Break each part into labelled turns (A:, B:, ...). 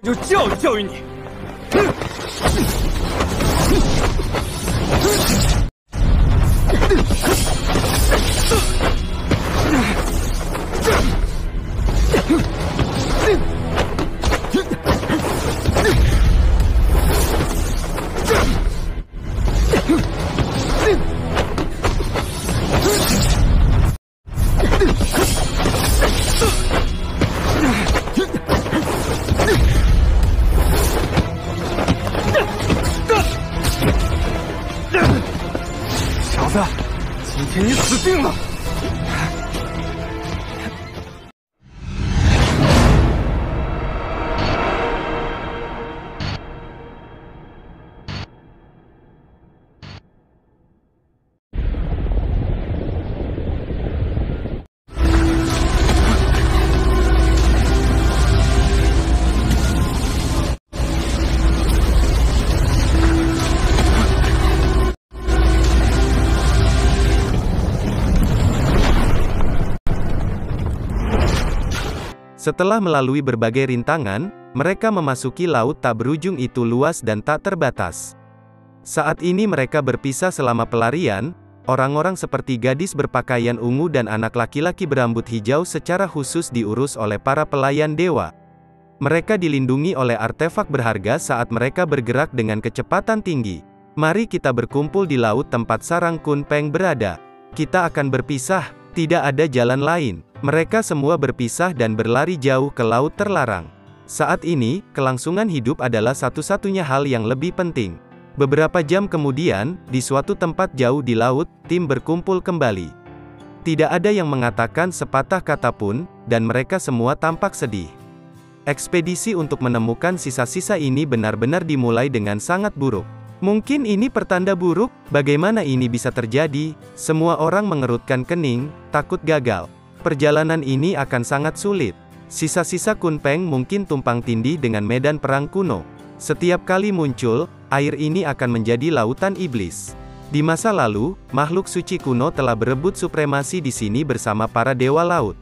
A: 就教育教育你。小子，今天你死定了！Setelah
B: melalui berbagai rintangan, mereka memasuki laut tak berujung itu luas dan tak terbatas. Saat ini mereka berpisah selama pelarian, orang-orang seperti gadis berpakaian ungu dan anak laki-laki berambut hijau secara khusus diurus oleh para pelayan dewa. Mereka dilindungi oleh artefak berharga saat mereka bergerak dengan kecepatan tinggi. Mari kita berkumpul di laut tempat sarang Kun Peng berada. Kita akan berpisah, tidak ada jalan lain. Mereka semua berpisah dan berlari jauh ke laut terlarang. Saat ini, kelangsungan hidup adalah satu-satunya hal yang lebih penting. Beberapa jam kemudian, di suatu tempat jauh di laut, tim berkumpul kembali. Tidak ada yang mengatakan sepatah kata pun, dan mereka semua tampak sedih. Ekspedisi untuk menemukan sisa-sisa ini benar-benar dimulai dengan sangat buruk. Mungkin ini pertanda buruk? Bagaimana ini bisa terjadi? Semua orang mengerutkan kening, takut gagal. Perjalanan ini akan sangat sulit. Sisa-sisa Kun Peng mungkin tumpang tindih dengan medan perang kuno. Setiap kali muncul, air ini akan menjadi lautan iblis. Di masa lalu, makhluk suci kuno telah berebut supremasi di sini bersama para dewa laut.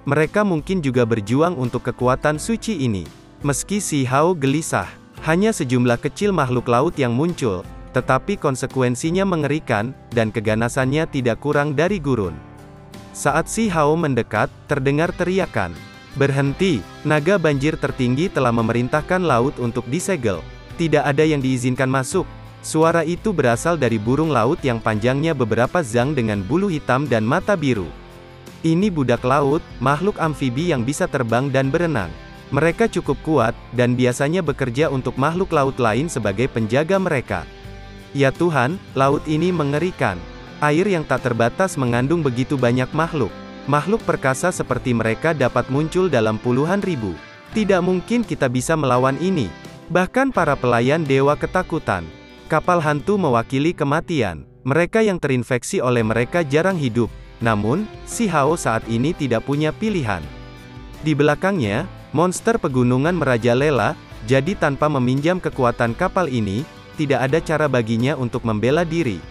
B: Mereka mungkin juga berjuang untuk kekuatan suci ini. Meski Si Hao gelisah, hanya sejumlah kecil makhluk laut yang muncul, tetapi konsekuensinya mengerikan, dan keganasannya tidak kurang dari gurun. Saat Si Hao mendekat, terdengar teriakan. Berhenti, naga banjir tertinggi telah memerintahkan laut untuk disegel. Tidak ada yang diizinkan masuk. Suara itu berasal dari burung laut yang panjangnya beberapa zang dengan bulu hitam dan mata biru. Ini budak laut, makhluk amfibi yang bisa terbang dan berenang. Mereka cukup kuat, dan biasanya bekerja untuk makhluk laut lain sebagai penjaga mereka. Ya Tuhan, laut ini mengerikan. Air yang tak terbatas mengandung begitu banyak makhluk. Makhluk perkasa seperti mereka dapat muncul dalam puluhan ribu. Tidak mungkin kita bisa melawan ini. Bahkan para pelayan dewa ketakutan. Kapal hantu mewakili kematian. Mereka yang terinfeksi oleh mereka jarang hidup. Namun, Si Hao saat ini tidak punya pilihan. Di belakangnya, monster pegunungan merajalela, jadi tanpa meminjam kekuatan kapal ini, tidak ada cara baginya untuk membela diri.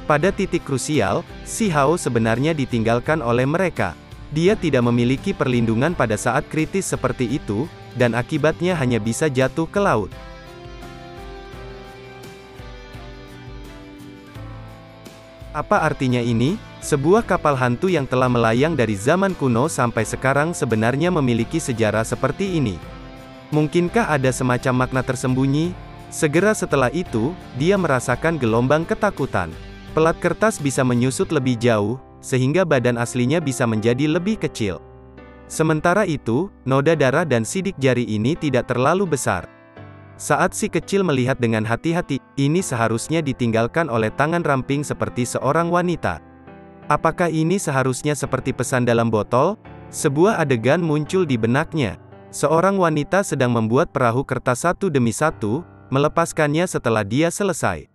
B: Pada titik krusial, Si Hao sebenarnya ditinggalkan oleh mereka. Dia tidak memiliki perlindungan pada saat kritis seperti itu, dan akibatnya hanya bisa jatuh ke laut. Apa artinya ini? Sebuah kapal hantu yang telah melayang dari zaman kuno sampai sekarang sebenarnya memiliki sejarah seperti ini. Mungkinkah ada semacam makna tersembunyi? Segera setelah itu, dia merasakan gelombang ketakutan. Pelat kertas bisa menyusut lebih jauh, sehingga badan aslinya bisa menjadi lebih kecil. Sementara itu, noda darah dan sidik jari ini tidak terlalu besar. Saat si kecil melihat dengan hati-hati, ini seharusnya ditinggalkan oleh tangan ramping seperti seorang wanita. Apakah ini seharusnya seperti pesan dalam botol? Sebuah adegan muncul di benaknya. Seorang wanita sedang membuat perahu kertas satu demi satu, melepaskannya setelah dia selesai.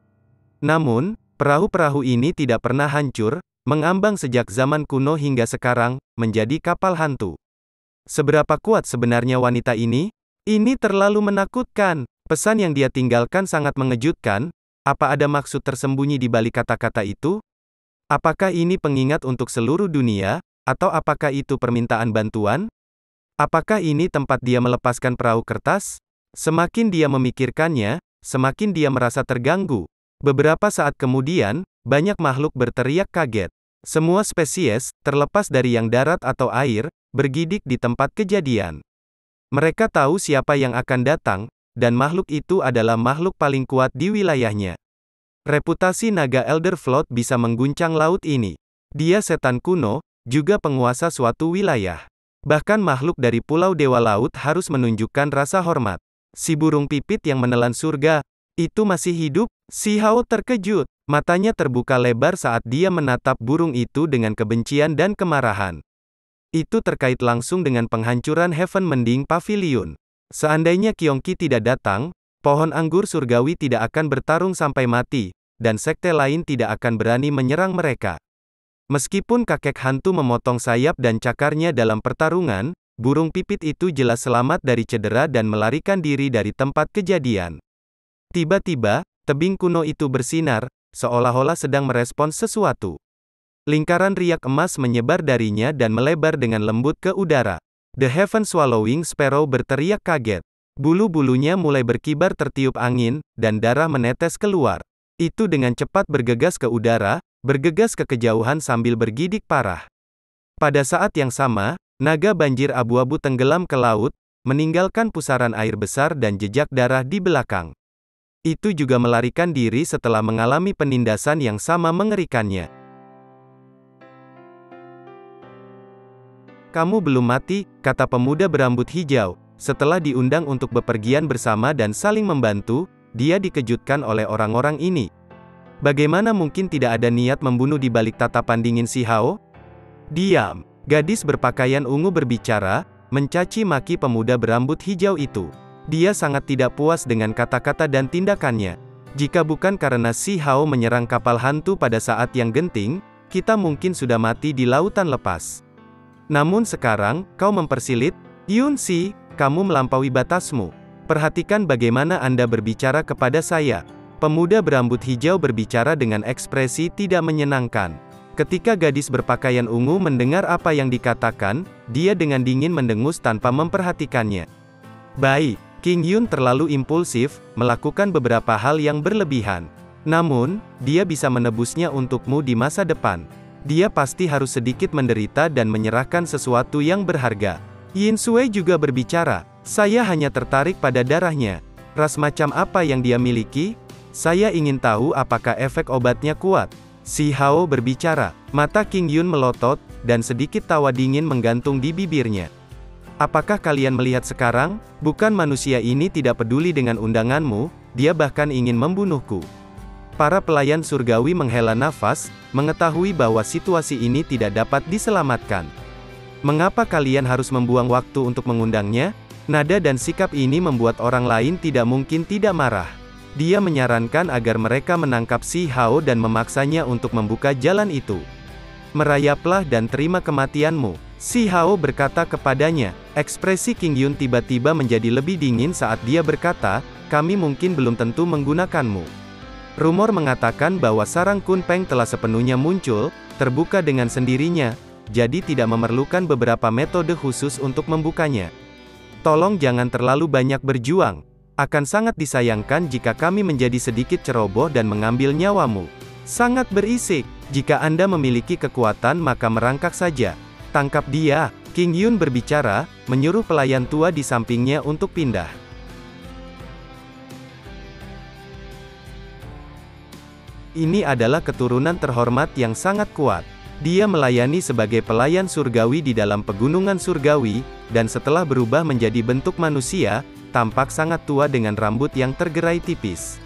B: Namun, perahu-perahu ini tidak pernah hancur, mengambang sejak zaman kuno hingga sekarang, menjadi kapal hantu. Seberapa kuat sebenarnya wanita ini? Ini terlalu menakutkan. Pesan yang dia tinggalkan sangat mengejutkan. Apa ada maksud tersembunyi di balik kata-kata itu? Apakah ini pengingat untuk seluruh dunia, atau apakah itu permintaan bantuan? Apakah ini tempat dia melepaskan perahu kertas? Semakin dia memikirkannya, semakin dia merasa terganggu. Beberapa saat kemudian, banyak makhluk berteriak kaget. Semua spesies, terlepas dari yang darat atau air, bergidik di tempat kejadian. Mereka tahu siapa yang akan datang, dan makhluk itu adalah makhluk paling kuat di wilayahnya. Reputasi naga Elderfloat bisa mengguncang laut ini. Dia setan kuno, juga penguasa suatu wilayah. Bahkan makhluk dari Pulau Dewa Laut harus menunjukkan rasa hormat. Si burung pipit yang menelan surga, itu masih hidup? Si Hao terkejut. Matanya terbuka lebar saat dia menatap burung itu dengan kebencian dan kemarahan. Itu terkait langsung dengan penghancuran Heaven Mending Pavilion. Seandainya Kyongki tidak datang, pohon anggur surgawi tidak akan bertarung sampai mati, dan sekte lain tidak akan berani menyerang mereka. Meskipun kakek hantu memotong sayap dan cakarnya dalam pertarungan, burung pipit itu jelas selamat dari cedera dan melarikan diri dari tempat kejadian. Tiba-tiba, tebing kuno itu bersinar, seolah-olah sedang merespons sesuatu. Lingkaran riak emas menyebar darinya dan melebar dengan lembut ke udara. The Heaven Swallowing Sparrow berteriak kaget. Bulu-bulunya mulai berkibar tertiup angin, dan darah menetes keluar. Itu dengan cepat bergegas ke udara, bergegas ke kejauhan sambil bergidik parah. Pada saat yang sama, naga banjir abu-abu tenggelam ke laut, meninggalkan pusaran air besar dan jejak darah di belakang. Itu juga melarikan diri setelah mengalami penindasan yang sama mengerikannya. Kamu belum mati, kata pemuda berambut hijau. Setelah diundang untuk bepergian bersama dan saling membantu, dia dikejutkan oleh orang-orang ini. Bagaimana mungkin tidak ada niat membunuh di balik tatapan dingin si Hao? Diam. Gadis berpakaian ungu berbicara, mencaci maki pemuda berambut hijau itu. Dia sangat tidak puas dengan kata-kata dan tindakannya. Jika bukan karena si Hao menyerang kapal hantu pada saat yang genting, kita mungkin sudah mati di lautan lepas. Namun sekarang, kau mempersilit, Yun Si, kamu melampaui batasmu. Perhatikan bagaimana Anda berbicara kepada saya. Pemuda berambut hijau berbicara dengan ekspresi tidak menyenangkan. Ketika gadis berpakaian ungu mendengar apa yang dikatakan, dia dengan dingin mendengus tanpa memperhatikannya. Baik. King Yun terlalu impulsif, melakukan beberapa hal yang berlebihan. Namun, dia bisa menebusnya untukmu di masa depan. Dia pasti harus sedikit menderita dan menyerahkan sesuatu yang berharga. Yin Sui juga berbicara, saya hanya tertarik pada darahnya. Ras macam apa yang dia miliki? Saya ingin tahu apakah efek obatnya kuat. Si Hao berbicara, mata King Yun melotot, dan sedikit tawa dingin menggantung di bibirnya. Apakah kalian melihat sekarang? Bukan manusia ini tidak peduli dengan undanganmu, dia bahkan ingin membunuhku. Para pelayan surgawi menghela nafas, mengetahui bahwa situasi ini tidak dapat diselamatkan. Mengapa kalian harus membuang waktu untuk mengundangnya? Nada dan sikap ini membuat orang lain tidak mungkin tidak marah. Dia menyarankan agar mereka menangkap si Hao dan memaksanya untuk membuka jalan itu. Merayaplah dan terima kematianmu. Si Hao berkata kepadanya. Ekspresi King Yun tiba-tiba menjadi lebih dingin saat dia berkata, kami mungkin belum tentu menggunakanmu. Rumor mengatakan bahwa sarang Kun Peng telah sepenuhnya muncul, terbuka dengan sendirinya, jadi tidak memerlukan beberapa metode khusus untuk membukanya. Tolong jangan terlalu banyak berjuang. Akan sangat disayangkan jika kami menjadi sedikit ceroboh dan mengambil nyawamu. Sangat berisik. Jika Anda memiliki kekuatan maka merangkak saja. Tangkap dia. King Yun berbicara, menyuruh pelayan tua di sampingnya untuk pindah. Ini adalah keturunan terhormat yang sangat kuat. Dia melayani sebagai pelayan surgawi di dalam pegunungan surgawi, dan setelah berubah menjadi bentuk manusia, tampak sangat tua dengan rambut yang tergerai tipis.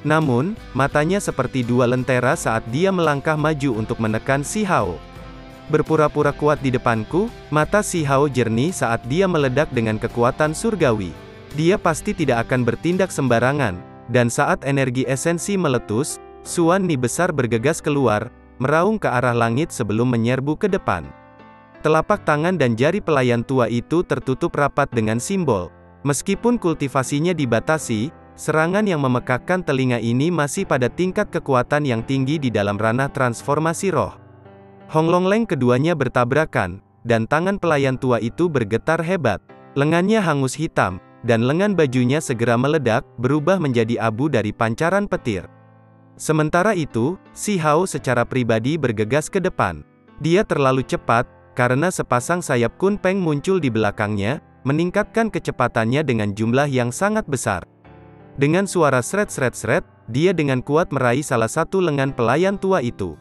B: Namun, matanya seperti dua lentera saat dia melangkah maju untuk menekan si Hao. Berpura-pura kuat di depanku, mata si Hao jernih saat dia meledak dengan kekuatan surgawi. Dia pasti tidak akan bertindak sembarangan, dan saat energi esensi meletus, Suan Ni besar bergegas keluar, meraung ke arah langit sebelum menyerbu ke depan. Telapak tangan dan jari pelayan tua itu tertutup rapat dengan simbol. Meskipun kultivasinya dibatasi, serangan yang memekakkan telinga ini masih pada tingkat kekuatan yang tinggi di dalam ranah transformasi roh. Honglongleng keduanya bertabrakan, dan tangan pelayan tua itu bergetar hebat. Lengannya hangus hitam, dan lengan bajunya segera meledak, berubah menjadi abu dari pancaran petir. Sementara itu, Xi Hao secara pribadi bergegas ke depan. Dia terlalu cepat, karena sepasang sayap Kunpeng muncul di belakangnya, meningkatkan kecepatannya dengan jumlah yang sangat besar. Dengan suara sret-sret-sret, dia dengan kuat meraih salah satu lengan pelayan tua itu.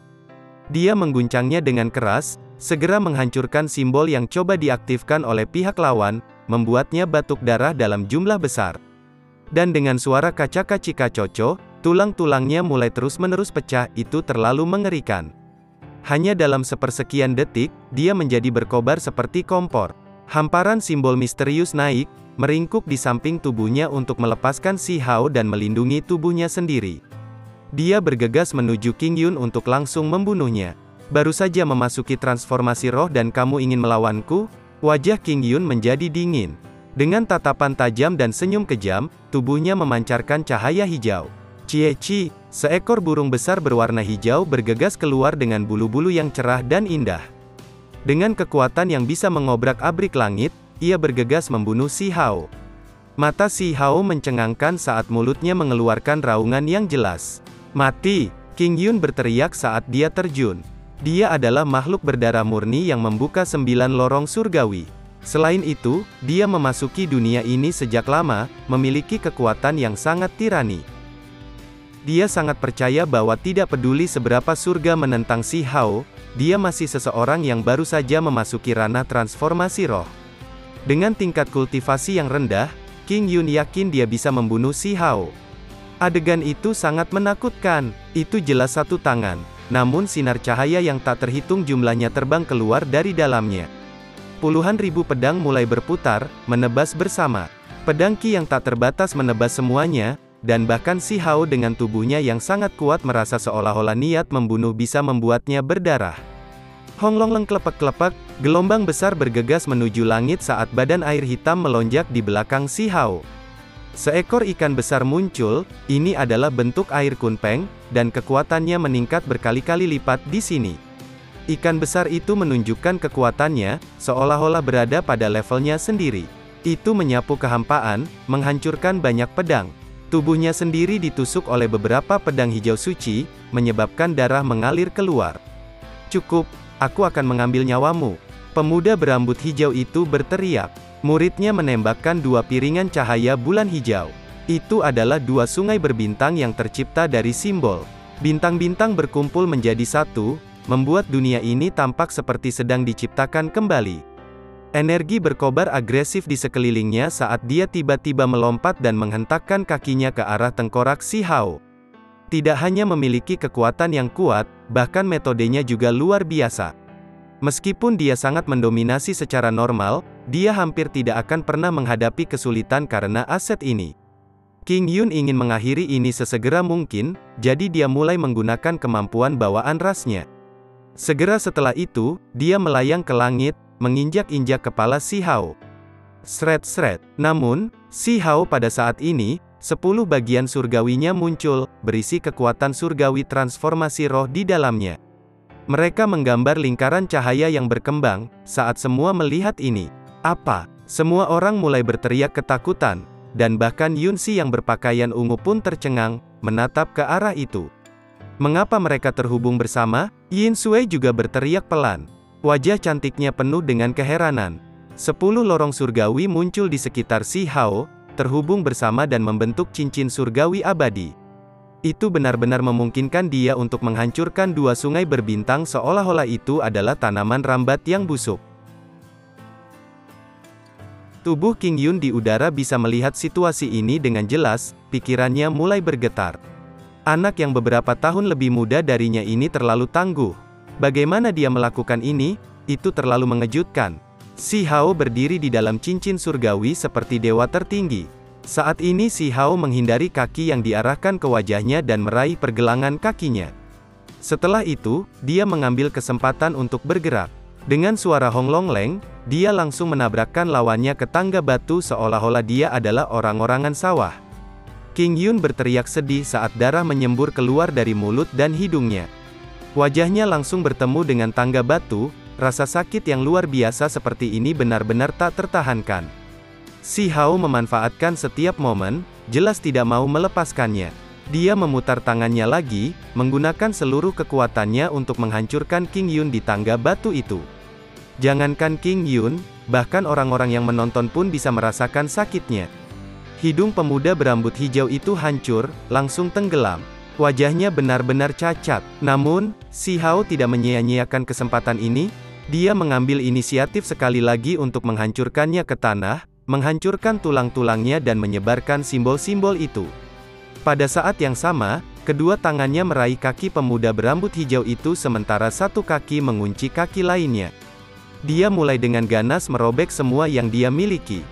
B: Dia mengguncangnya dengan keras, segera menghancurkan simbol yang coba diaktifkan oleh pihak lawan, membuatnya batuk darah dalam jumlah besar. Dan dengan suara kacaka-cika-coco, tulang-tulangnya mulai terus-menerus pecah, itu terlalu mengerikan. Hanya dalam sepersekian detik, dia menjadi berkobar seperti kompor. Hamparan simbol misterius naik, meringkuk di samping tubuhnya untuk melepaskan Xi Hao dan melindungi tubuhnya sendiri. Dia bergegas menuju Qing Yun untuk langsung membunuhnya. Baru saja memasuki transformasi roh dan kamu ingin melawanku? Wajah Qing Yun menjadi dingin. Dengan tatapan tajam dan senyum kejam, tubuhnya memancarkan cahaya hijau. Cie-ci, seekor burung besar berwarna hijau bergegas keluar dengan bulu-bulu yang cerah dan indah. Dengan kekuatan yang bisa mengobrak-abrik langit, ia bergegas membunuh Xi Hao. Mata Xi Hao mencengangkan saat mulutnya mengeluarkan raungan yang jelas. Mati! Qing Yun berteriak saat dia terjun. Dia adalah makhluk berdarah murni yang membuka 9 lorong surgawi. Selain itu, dia memasuki dunia ini sejak lama, memiliki kekuatan yang sangat tirani. Dia sangat percaya bahwa tidak peduli seberapa surga menentang Xi Hao, dia masih seseorang yang baru saja memasuki ranah transformasi roh. Dengan tingkat kultivasi yang rendah, Qing Yun yakin dia bisa membunuh Xi Hao. Adegan itu sangat menakutkan, itu jelas satu tangan, namun sinar cahaya yang tak terhitung jumlahnya terbang keluar dari dalamnya. Puluhan ribu pedang mulai berputar, menebas bersama. Pedang Qi yang tak terbatas menebas semuanya, dan bahkan Xi Hao dengan tubuhnya yang sangat kuat merasa seolah-olah niat membunuh bisa membuatnya berdarah. Honglong klepek-klepek, gelombang besar bergegas menuju langit saat badan air hitam melonjak di belakang Xi Hao. Seekor ikan besar muncul, ini adalah bentuk air Kunpeng, dan kekuatannya meningkat berkali-kali lipat di sini. Ikan besar itu menunjukkan kekuatannya, seolah-olah berada pada levelnya sendiri. Itu menyapu kehampaan, menghancurkan banyak pedang. Tubuhnya sendiri ditusuk oleh beberapa pedang hijau suci, menyebabkan darah mengalir keluar. Cukup, aku akan mengambil nyawamu. Pemuda berambut hijau itu berteriak. Muridnya menembakkan 2 piringan cahaya bulan hijau. Itu adalah 2 sungai berbintang yang tercipta dari simbol. Bintang-bintang berkumpul menjadi satu, membuat dunia ini tampak seperti sedang diciptakan kembali. Energi berkobar agresif di sekelilingnya saat dia tiba-tiba melompat dan menghentakkan kakinya ke arah tengkorak Xi Hao. Tidak hanya memiliki kekuatan yang kuat, bahkan metodenya juga luar biasa. Meskipun dia sangat mendominasi secara normal, dia hampir tidak akan pernah menghadapi kesulitan karena aset ini. Qing Yun ingin mengakhiri ini sesegera mungkin, jadi dia mulai menggunakan kemampuan bawaan rasnya. Segera setelah itu, dia melayang ke langit, menginjak-injak kepala Xi Hao. Sret-sret. Namun, Xi Hao pada saat ini, 10 bagian surgawinya muncul, berisi kekuatan surgawi transformasi roh di dalamnya. Mereka menggambar lingkaran cahaya yang berkembang, saat semua melihat ini. Apa? Semua orang mulai berteriak ketakutan, dan bahkan Yun Xi yang berpakaian ungu pun tercengang, menatap ke arah itu. Mengapa mereka terhubung bersama? Yin Sui juga berteriak pelan. Wajah cantiknya penuh dengan keheranan. 10 lorong surgawi muncul di sekitar Xi Hao, terhubung bersama dan membentuk cincin surgawi abadi. Itu benar-benar memungkinkan dia untuk menghancurkan 2 sungai berbintang seolah-olah itu adalah tanaman rambat yang busuk. Tubuh Qing Yun di udara bisa melihat situasi ini dengan jelas, pikirannya mulai bergetar. Anak yang beberapa tahun lebih muda darinya ini terlalu tangguh. Bagaimana dia melakukan ini? Itu terlalu mengejutkan. Xi Hao berdiri di dalam cincin surgawi seperti dewa tertinggi. Saat ini Xi Hao menghindari kaki yang diarahkan ke wajahnya dan meraih pergelangan kakinya. Setelah itu, dia mengambil kesempatan untuk bergerak. Dengan suara honglong leng, dia langsung menabrakkan lawannya ke tangga batu seolah-olah dia adalah orang-orangan sawah. Qing Yun berteriak sedih saat darah menyembur keluar dari mulut dan hidungnya. Wajahnya langsung bertemu dengan tangga batu, rasa sakit yang luar biasa seperti ini benar-benar tak tertahankan. Si Hao memanfaatkan setiap momen, jelas tidak mau melepaskannya. Dia memutar tangannya lagi, menggunakan seluruh kekuatannya untuk menghancurkan King Yun di tangga batu itu. Jangankan King Yun, bahkan orang-orang yang menonton pun bisa merasakan sakitnya. Hidung pemuda berambut hijau itu hancur, langsung tenggelam. Wajahnya benar-benar cacat. Namun, si Hao tidak menyia-nyiakan kesempatan ini. Dia mengambil inisiatif sekali lagi untuk menghancurkannya ke tanah, menghancurkan tulang-tulangnya dan menyebarkan simbol-simbol itu. Pada saat yang sama, kedua tangannya meraih kaki pemuda berambut hijau itu sementara satu kaki mengunci kaki lainnya. Dia mulai dengan ganas merobek semua yang dia miliki.